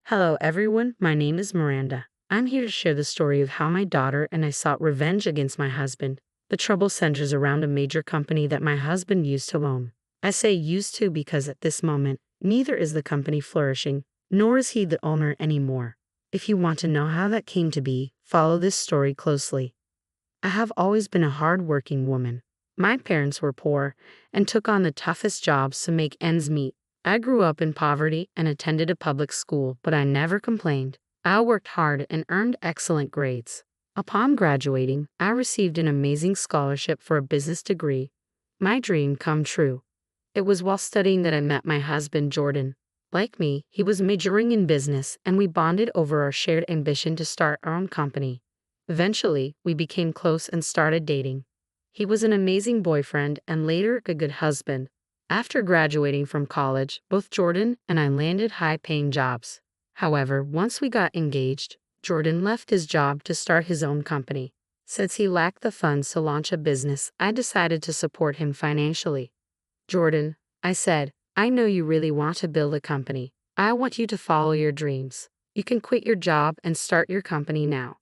Hello, everyone. My name is Miranda. I'm here to share the story of how my daughter and I sought revenge against my husband. The trouble centers around a major company that my husband used to own. I say used to because at this moment, neither is the company flourishing, nor is he the owner anymore. If you want to know how that came to be, follow this story closely. I have always been a hard-working woman. My parents were poor and took on the toughest jobs to make ends meet. I grew up in poverty and attended a public school, but I never complained. I worked hard and earned excellent grades. Upon graduating, I received an amazing scholarship for a business degree. My dream come true. It was while studying that I met my husband, Jordan. Like me, he was majoring in business, and we bonded over our shared ambition to start our own company. Eventually, we became close and started dating. He was an amazing boyfriend and later a good husband. After graduating from college, both Jordan and I landed high-paying jobs. However, once we got engaged, Jordan left his job to start his own company. Since he lacked the funds to launch a business, I decided to support him financially. Jordan, I said, I know you really want to build a company. I want you to follow your dreams. You can quit your job and start your company now.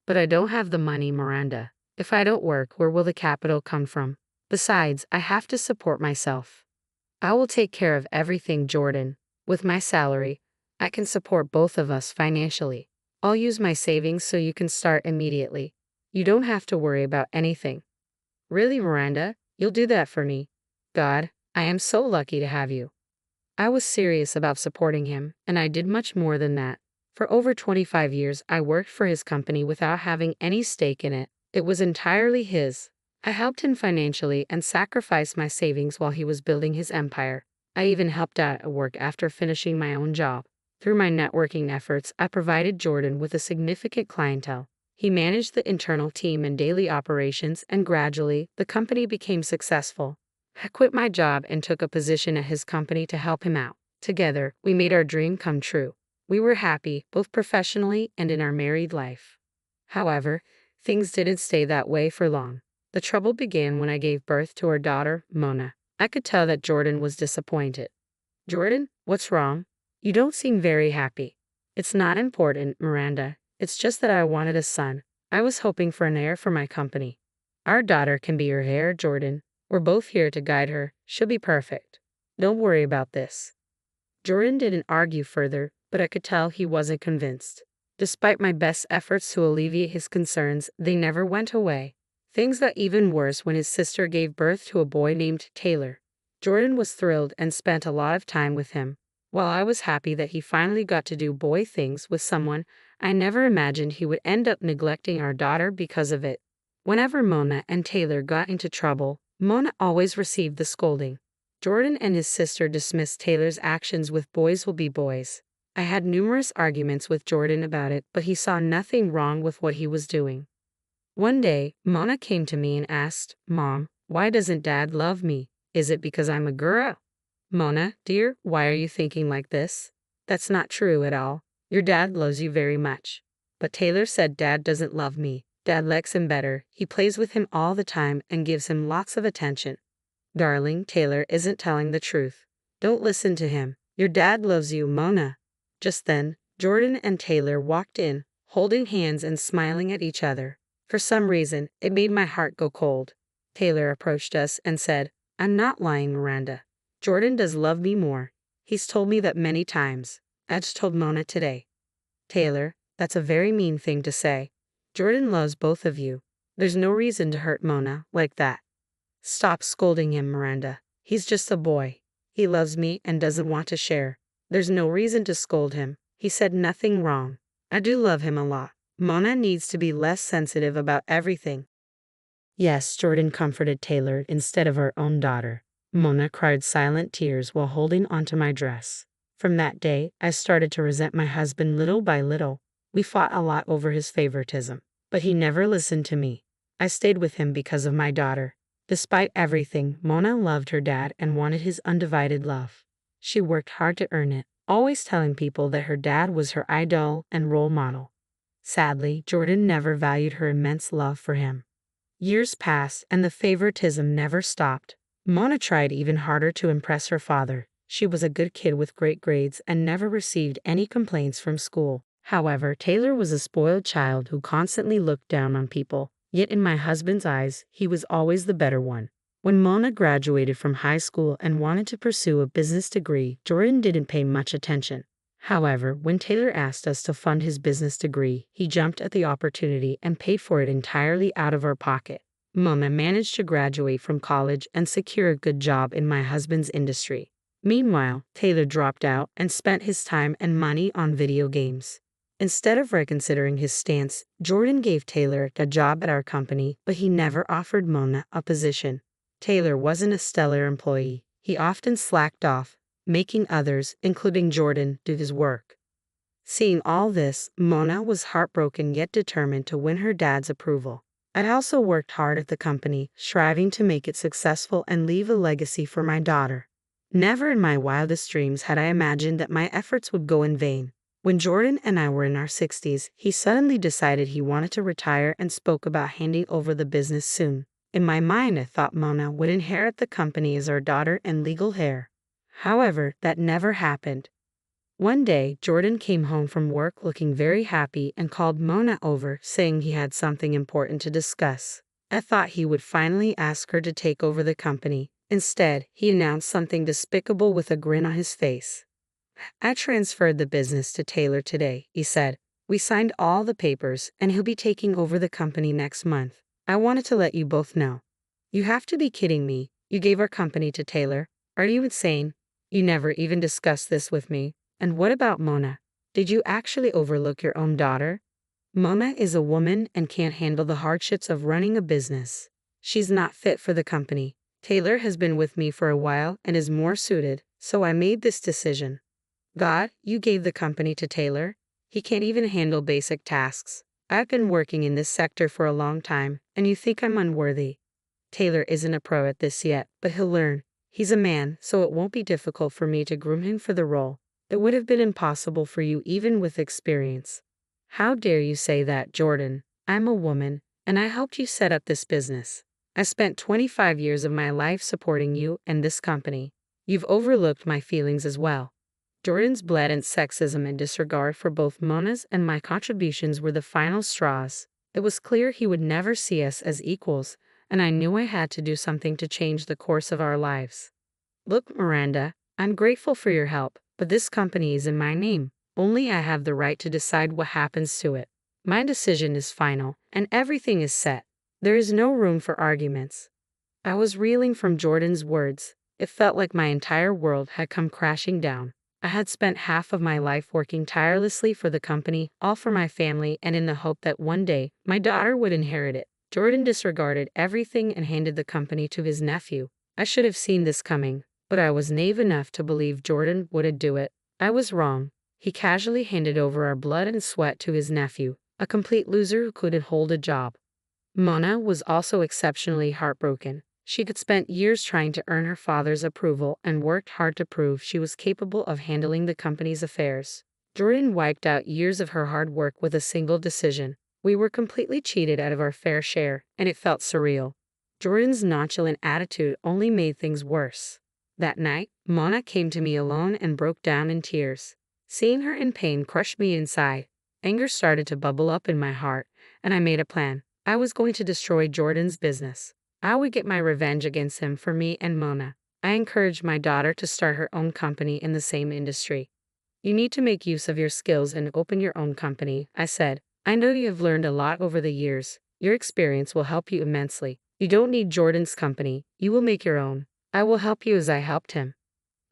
But I don't have the money, Miranda. If I don't work, where will the capital come from? Besides, I have to support myself. I will take care of everything, Jordan. With my salary, I can support both of us financially. I'll use my savings so you can start immediately. You don't have to worry about anything. Really, Miranda? You'll do that for me? God, I am so lucky to have you. I was serious about supporting him, and I did much more than that. For over 25 years, I worked for his company without having any stake in it. It was entirely his. I helped him financially and sacrificed my savings while he was building his empire. I even helped out at work after finishing my own job. Through my networking efforts, I provided Jordan with a significant clientele. He managed the internal team and daily operations, and gradually, the company became successful. I quit my job and took a position at his company to help him out. Together, we made our dream come true. We were happy, both professionally and in our married life. However, things didn't stay that way for long. The trouble began when I gave birth to our daughter, Mona. I could tell that Jordan was disappointed. Jordan, what's wrong? You don't seem very happy. It's not important, Miranda. It's just that I wanted a son. I was hoping for an heir for my company. Our daughter can be your heir, Jordan. We're both here to guide her. She'll be perfect. Don't worry about this. Jordan didn't argue further, but I could tell he wasn't convinced. Despite my best efforts to alleviate his concerns, they never went away. Things got even worse when his sister gave birth to a boy named Taylor. Jordan was thrilled and spent a lot of time with him. While I was happy that he finally got to do boy things with someone, I never imagined he would end up neglecting our daughter because of it. Whenever Mona and Taylor got into trouble, Mona always received the scolding. Jordan and his sister dismissed Taylor's actions with boys will be boys. I had numerous arguments with Jordan about it, but he saw nothing wrong with what he was doing. One day, Mona came to me and asked, Mom, why doesn't Dad love me? Is it because I'm a girl? Mona, dear, why are you thinking like this? That's not true at all. Your dad loves you very much. But Taylor said Dad doesn't love me. Dad likes him better. He plays with him all the time and gives him lots of attention. Darling, Taylor isn't telling the truth. Don't listen to him. Your dad loves you, Mona. Just then, Jordan and Taylor walked in, holding hands and smiling at each other. For some reason, it made my heart go cold. Taylor approached us and said, I'm not lying, Miranda. Jordan does love me more. He's told me that many times. I just told Mona today. Taylor, that's a very mean thing to say. Jordan loves both of you. There's no reason to hurt Mona like that. Stop scolding him, Miranda. He's just a boy. He loves me and doesn't want to share. There's no reason to scold him. He said nothing wrong. I do love him a lot. Mona needs to be less sensitive about everything. Yes, Jordan comforted Taylor instead of her own daughter. Mona cried silent tears while holding onto my dress. From that day, I started to resent my husband little by little. We fought a lot over his favoritism, but he never listened to me. I stayed with him because of my daughter. Despite everything, Mona loved her dad and wanted his undivided love. She worked hard to earn it, always telling people that her dad was her idol and role model. Sadly, Jordan never valued her immense love for him. Years passed and the favoritism never stopped. Mona tried even harder to impress her father. She was a good kid with great grades and never received any complaints from school. However, Taylor was a spoiled child who constantly looked down on people. Yet in my husband's eyes, he was always the better one. When Mona graduated from high school and wanted to pursue a business degree, Jordan didn't pay much attention. However, when Taylor asked us to fund his business degree, he jumped at the opportunity and paid for it entirely out of our pocket. Mona managed to graduate from college and secure a good job in my husband's industry. Meanwhile, Taylor dropped out and spent his time and money on video games. Instead of reconsidering his stance, Jordan gave Taylor a job at our company, but he never offered Mona a position. Taylor wasn't a stellar employee. He often slacked off, making others, including Jordan, do his work. Seeing all this, Mona was heartbroken yet determined to win her dad's approval. I also worked hard at the company, striving to make it successful and leave a legacy for my daughter. Never in my wildest dreams had I imagined that my efforts would go in vain. When Jordan and I were in our 60s, he suddenly decided he wanted to retire and spoke about handing over the business soon. In my mind, I thought Mona would inherit the company as our daughter and legal heir. However, that never happened. One day, Jordan came home from work looking very happy and called Mona over, saying he had something important to discuss. I thought he would finally ask her to take over the company. Instead, he announced something despicable with a grin on his face. "I transferred the business to Taylor today," he said. "We signed all the papers, and he'll be taking over the company next month. I wanted to let you both know." "You have to be kidding me. You gave our company to Taylor. Are you insane? You never even discussed this with me. And what about Mona? Did you actually overlook your own daughter? Mona is a woman and can't handle the hardships of running a business. She's not fit for the company. Taylor has been with me for a while and is more suited, so I made this decision." "God, you gave the company to Taylor? He can't even handle basic tasks. I've been working in this sector for a long time, and you think I'm unworthy." "Taylor isn't a pro at this yet, but he'll learn. He's a man, so it won't be difficult for me to groom him for the role. It would have been impossible for you even with experience." "How dare you say that, Jordan? I'm a woman, and I helped you set up this business. I spent 25 years of my life supporting you and this company. You've overlooked my feelings as well." Jordan's blatant sexism and disregard for both Mona's and my contributions were the final straws. It was clear he would never see us as equals, and I knew I had to do something to change the course of our lives. "Look, Miranda, I'm grateful for your help, but this company is in my name. Only I have the right to decide what happens to it. My decision is final, and everything is set. There is no room for arguments." I was reeling from Jordan's words. It felt like my entire world had come crashing down. I had spent half of my life working tirelessly for the company, all for my family, and in the hope that one day, my daughter would inherit it. Jordan disregarded everything and handed the company to his nephew. I should have seen this coming, but I was naive enough to believe Jordan wouldn't do it. I was wrong. He casually handed over our blood and sweat to his nephew, a complete loser who couldn't hold a job. Mona was also exceptionally heartbroken. She had spent years trying to earn her father's approval and worked hard to prove she was capable of handling the company's affairs. Jordan wiped out years of her hard work with a single decision. We were completely cheated out of our fair share, and it felt surreal. Jordan's nonchalant attitude only made things worse. That night, Mona came to me alone and broke down in tears. Seeing her in pain crushed me inside. Anger started to bubble up in my heart, and I made a plan. I was going to destroy Jordan's business. I would get my revenge against him for me and Mona. I encouraged my daughter to start her own company in the same industry. "You need to make use of your skills and open your own company," I said. "I know you have learned a lot over the years. Your experience will help you immensely. You don't need Jordan's company. You will make your own. I will help you as I helped him."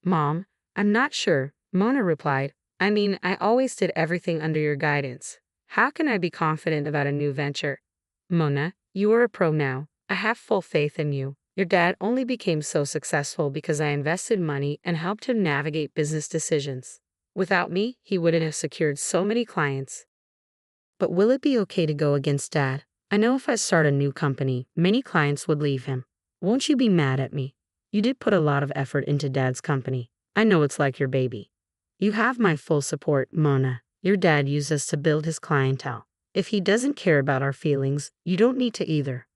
"Mom, I'm not sure," Mona replied. "I mean, I always did everything under your guidance. How can I be confident about a new venture?" "Mona, you are a pro now. I have full faith in you. Your dad only became so successful because I invested money and helped him navigate business decisions. Without me, he wouldn't have secured so many clients." "But will it be okay to go against Dad? I know if I start a new company, many clients would leave him. Won't you be mad at me? You did put a lot of effort into Dad's company. I know it's like your baby." "You have my full support, Mona. Your dad used us to build his clientele. If he doesn't care about our feelings, you don't need to either."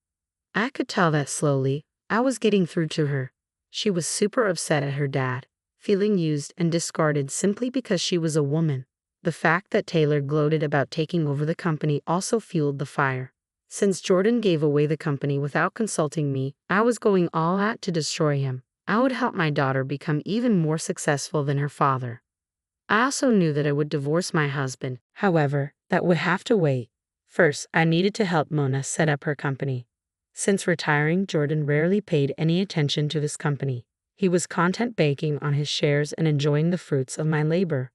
I could tell that slowly. I was getting through to her. She was super upset at her dad. feeling used and discarded simply because she was a woman. The fact that Taylor gloated about taking over the company also fueled the fire. Since Jordan gave away the company without consulting me, I was going all out to destroy him. I would help my daughter become even more successful than her father. I also knew that I would divorce my husband. However, that would have to wait. First, I needed to help Mona set up her company. Since retiring, Jordan rarely paid any attention to his company. He was content banking on his shares and enjoying the fruits of my labor.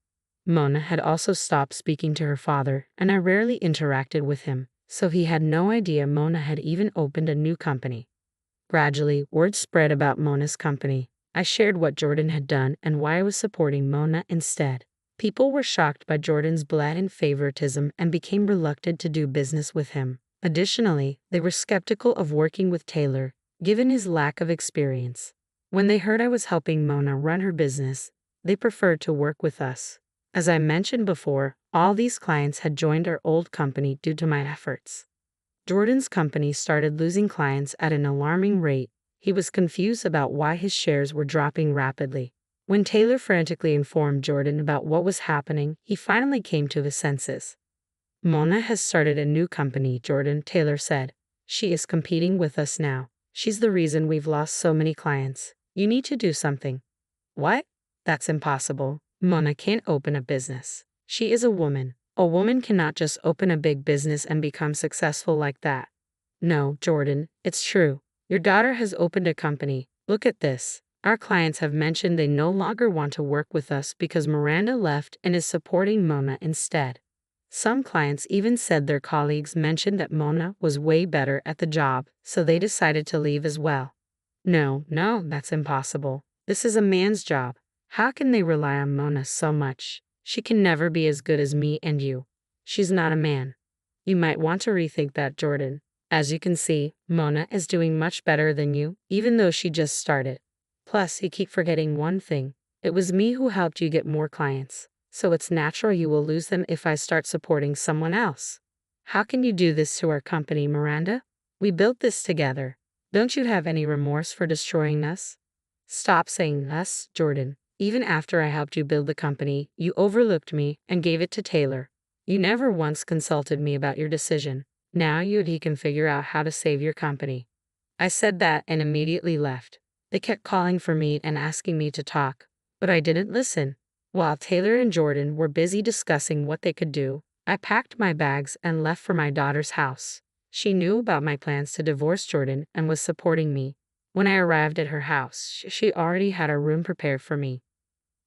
Mona had also stopped speaking to her father, and I rarely interacted with him, so he had no idea Mona had even opened a new company. Gradually, word spread about Mona's company. I shared what Jordan had done and why I was supporting Mona instead. People were shocked by Jordan's blatant favoritism and became reluctant to do business with him. Additionally, they were skeptical of working with Taylor, given his lack of experience. When they heard I was helping Mona run her business, they preferred to work with us. As I mentioned before, all these clients had joined our old company due to my efforts. Jordan's company started losing clients at an alarming rate. He was confused about why his shares were dropping rapidly. When Taylor frantically informed Jordan about what was happening, he finally came to his senses. Mona has started a new company, Jordan, Taylor said. She is competing with us now. She's the reason we've lost so many clients. You need to do something. What? That's impossible. Mona can't open a business. She is a woman. A woman cannot just open a big business and become successful like that. No, Jordan, it's true. Your daughter has opened a company. Look at this. Our clients have mentioned they no longer want to work with us because Miranda left and is supporting Mona instead. Some clients even said their colleagues mentioned that Mona was way better at the job, so they decided to leave as well. No, that's impossible. This is a man's job. How can they rely on Mona so much? She can never be as good as me and you. She's not a man. You might want to rethink that, Jordan. As you can see, Mona is doing much better than you, even though she just started. Plus, you keep forgetting one thing. It was me who helped you get more clients, so it's natural you will lose them if I start supporting someone else. How can you do this to our company, Miranda? We built this together. Don't you have any remorse for destroying us? Stop saying us, Jordan. Even after I helped you build the company, you overlooked me and gave it to Taylor. You never once consulted me about your decision. Now you and he can figure out how to save your company. I said that and immediately left. They kept calling for me and asking me to talk, but I didn't listen. While Taylor and Jordan were busy discussing what they could do, I packed my bags and left for my daughter's house. She knew about my plans to divorce Jordan and was supporting me. When I arrived at her house, she already had a room prepared for me.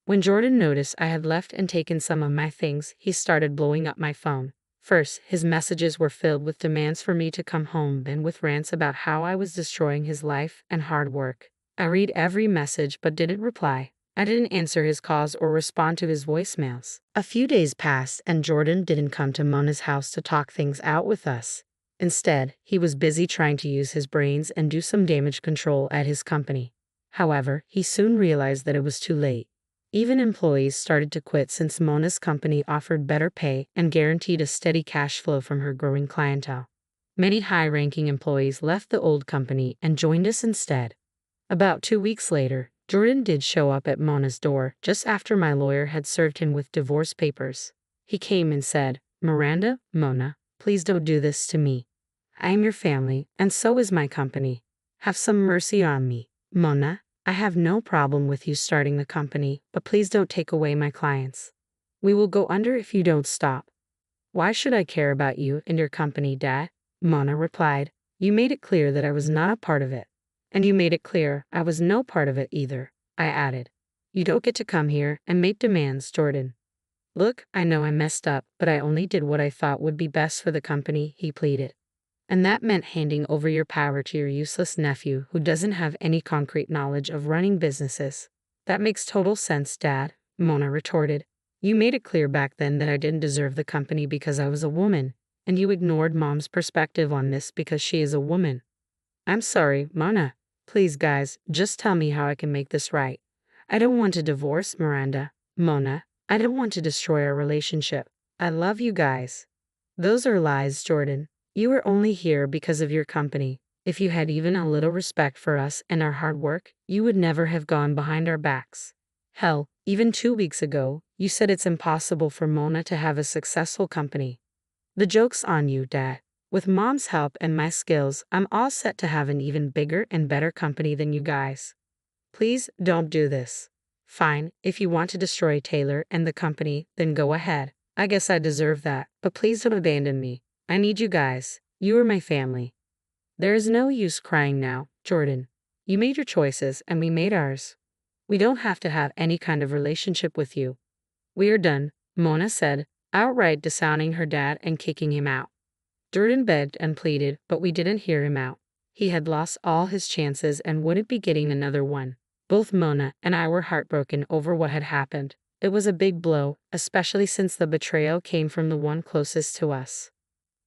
When Jordan noticed I had left and taken some of my things, he started blowing up my phone. First, his messages were filled with demands for me to come home, then with rants about how I was destroying his life and hard work. I read every message but didn't reply. I didn't answer his calls or respond to his voicemails. A few days passed and Jordan didn't come to Mona's house to talk things out with us. Instead, he was busy trying to use his brains and do some damage control at his company. However, he soon realized that it was too late. Even employees started to quit since Mona's company offered better pay and guaranteed a steady cash flow from her growing clientele. Many high-ranking employees left the old company and joined us instead. About 2 weeks later, Jordan did show up at Mona's door just after my lawyer had served him with divorce papers. He came and said, "Miranda, Mona, please don't do this to me. I am your family, and so is my company. Have some mercy on me. Mona, I have no problem with you starting the company, but please don't take away my clients. We will go under if you don't stop." "Why should I care about you and your company, Dad?" Mona replied. "You made it clear that I was not a part of it. And you made it clear I was no part of it either," I added. "You don't get to come here and make demands, Jordan." "Look, I know I messed up, but I only did what I thought would be best for the company," he pleaded. "And that meant handing over your power to your useless nephew who doesn't have any concrete knowledge of running businesses." "That makes total sense, Dad," Mona retorted. "You made it clear back then that I didn't deserve the company because I was a woman, and you ignored Mom's perspective on this because she is a woman." "I'm sorry, Mona. Please, guys, just tell me how I can make this right. I don't want to divorce Miranda. Mona, I don't want to destroy our relationship. I love you guys." "Those are lies, Jordan. You are only here because of your company. If you had even a little respect for us and our hard work, you would never have gone behind our backs." Hell, even 2 weeks ago, you said it's impossible for Mona to have a successful company. The joke's on you, Dad. With Mom's help and my skills, I'm all set to have an even bigger and better company than you guys. Please don't do this. Fine, if you want to destroy Taylor and the company, then go ahead. I guess I deserve that, but please don't abandon me. I need you guys. You are my family. There is no use crying now, Jordan. You made your choices and we made ours. We don't have to have any kind of relationship with you. We are done, Mona said, outright disowning her dad and kicking him out. Jordan begged and pleaded, but we didn't hear him out. He had lost all his chances and wouldn't be getting another one. Both Mona and I were heartbroken over what had happened. It was a big blow, especially since the betrayal came from the one closest to us.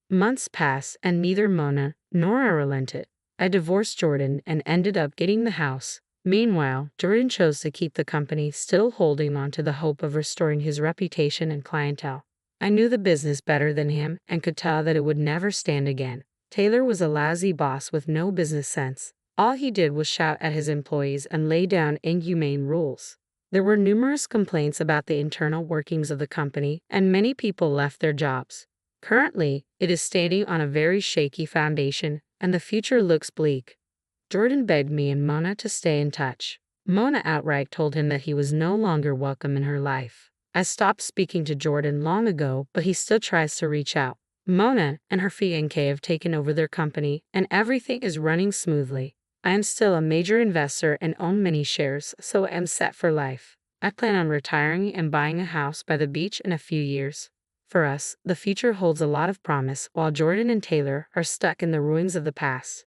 Months passed and neither Mona nor I relented. I divorced Jordan and ended up getting the house. Meanwhile, Jordan chose to keep the company, still holding on to the hope of restoring his reputation and clientele. I knew the business better than him and could tell that it would never stand again. Taylor was a lousy boss with no business sense. All he did was shout at his employees and lay down inhumane rules. There were numerous complaints about the internal workings of the company, and many people left their jobs. Currently, it is standing on a very shaky foundation, and the future looks bleak. Jordan begged me and Mona to stay in touch. Mona outright told him that he was no longer welcome in her life. I stopped speaking to Jordan long ago, but he still tries to reach out. Mona and her fiancé have taken over their company, and everything is running smoothly. I am still a major investor and own many shares, so I am set for life. I plan on retiring and buying a house by the beach in a few years. For us, the future holds a lot of promise, while Jordan and Taylor are stuck in the ruins of the past.